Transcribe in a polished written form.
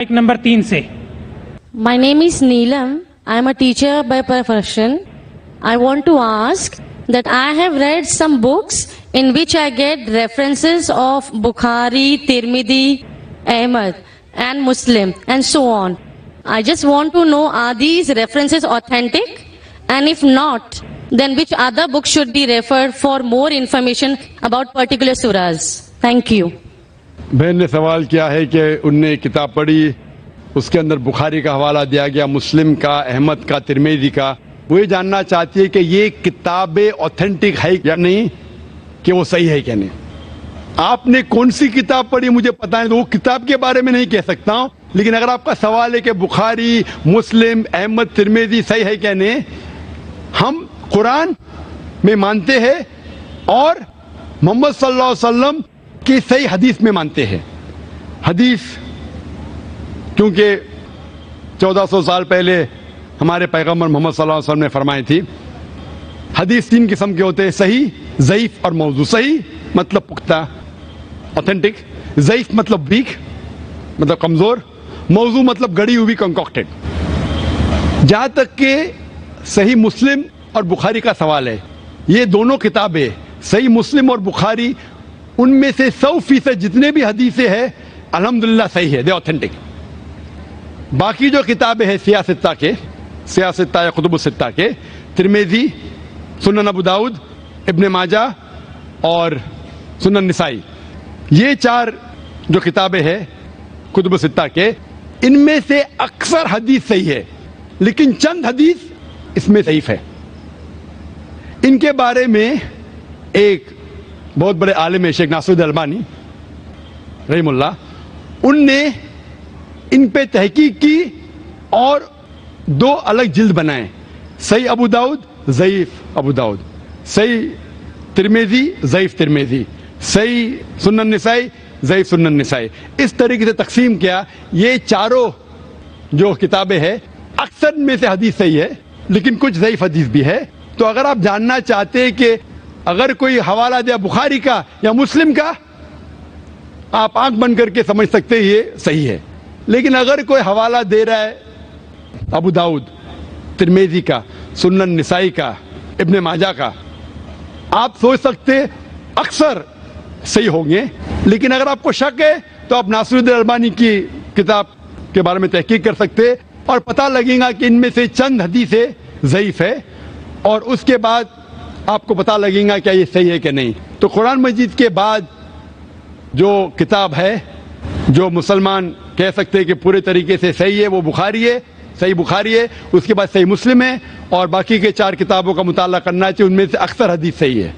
ایک نمبر 3 سے. My name is Neelam. I am a teacher by profession. I want to ask that I have read some books in which I get references of Bukhari, Tirmidhi, Ahmad and Muslim and so on. I just want to know, are these references authentic? And if not, then which other books should be referred for more information about particular surahs? Thank you. بہن نے سوال کیا ہے کہ ان نے کتاب پڑھی، اس کے اندر بخاری کا حوالہ دیا گیا، مسلم کا، احمد کا، ترمذی کا. وہ یہ جاننا چاہتی ہے کہ یہ کتابیں اوتھینٹک ہے یا نہیں، کہ وہ صحیح ہے کہ نہیں. آپ نے کون سی کتاب پڑھی مجھے پتا ہے، تو وہ کتاب کے بارے میں نہیں کہہ سکتا ہوں. لیکن اگر آپ کا سوال ہے کہ بخاری، مسلم، احمد، ترمذی صحیح ہے کہ نہیں، ہم قرآن میں مانتے ہیں اور محمد صلی اللہ علیہ وسلم کی صحیح حدیث میں مانتے ہیں. حدیث کیونکہ 1400 سال پہلے ہمارے پیغمبر محمد صلی اللہ علیہ وسلم نے فرمائی تھی. حدیث 3 قسم کے ہوتے ہیں: صحیح، ضعیف اور موضوع. صحیح مطلب پختہ، اوتھینٹک. ضعیف مطلب ویک، مطلب کمزور. موضوع مطلب گڑی ہوئی، کنکاکٹڈ. جہاں تک کہ صحیح مسلم اور بخاری کا سوال ہے، یہ دونوں کتابیں صحیح مسلم اور بخاری، ان میں سے 100% جتنے بھی حدیثیں ہیں الحمدللہ صحیح ہے، دے اوتھینٹک. باقی جو کتابیں ہیں سیاستہ یا کتب الستہ کے، ترمذی، سنن ابو داؤد، ابن ماجہ اور سنن نسائی، یہ 4 جو کتابیں ہیں کتب الستہ کے، ان میں سے اکثر حدیث صحیح ہے، لیکن چند حدیث اس میں ضعیف ہے. ان کے بارے میں ایک بہت بڑے عالم ہے، شیخ ناصر الدین البانی رحم اللہ، ان نے ان پہ تحقیق کی اور 2 الگ جلد بنائے: صحیح ابو داؤد، ضعیف ابو داؤد، صحیح ترمذی، ضعیف ترمذی، صحیح سنن نسائی، ضعیف سنن نسائی. اس طریقے سے تقسیم کیا. یہ چاروں جو کتابیں ہیں اکثر میں سے حدیث صحیح ہے، لیکن کچھ ضعیف حدیث بھی ہے. تو اگر آپ جاننا چاہتے ہیں کہ اگر کوئی حوالہ دیا بخاری کا یا مسلم کا، آپ آنکھ بند کر کے سمجھ سکتے ہیں یہ صحیح ہے. لیکن اگر کوئی حوالہ دے رہا ہے ابو داؤد، ترمذی کا، سنن نسائی کا، ابن ماجہ کا، آپ سوچ سکتے اکثر صحیح ہوں گے. لیکن اگر آپ کو شک ہے تو آپ ناصر الدین البانی کی کتاب کے بارے میں تحقیق کر سکتے اور پتہ لگے گا کہ ان میں سے چند حدیثیں ضعیف ہے، اور اس کے بعد آپ کو پتہ لگے گا کہ یہ صحیح ہے کہ نہیں. تو قرآن مجید کے بعد جو کتاب ہے جو مسلمان کہہ سکتے ہیں کہ پورے طریقے سے صحیح ہے، وہ بخاری ہے، صحیح بخاری ہے. اس کے بعد صحیح مسلم ہے، اور باقی کے 4 کتابوں کا مطالعہ کرنا چاہیے، ان میں سے اکثر حدیث صحیح ہے.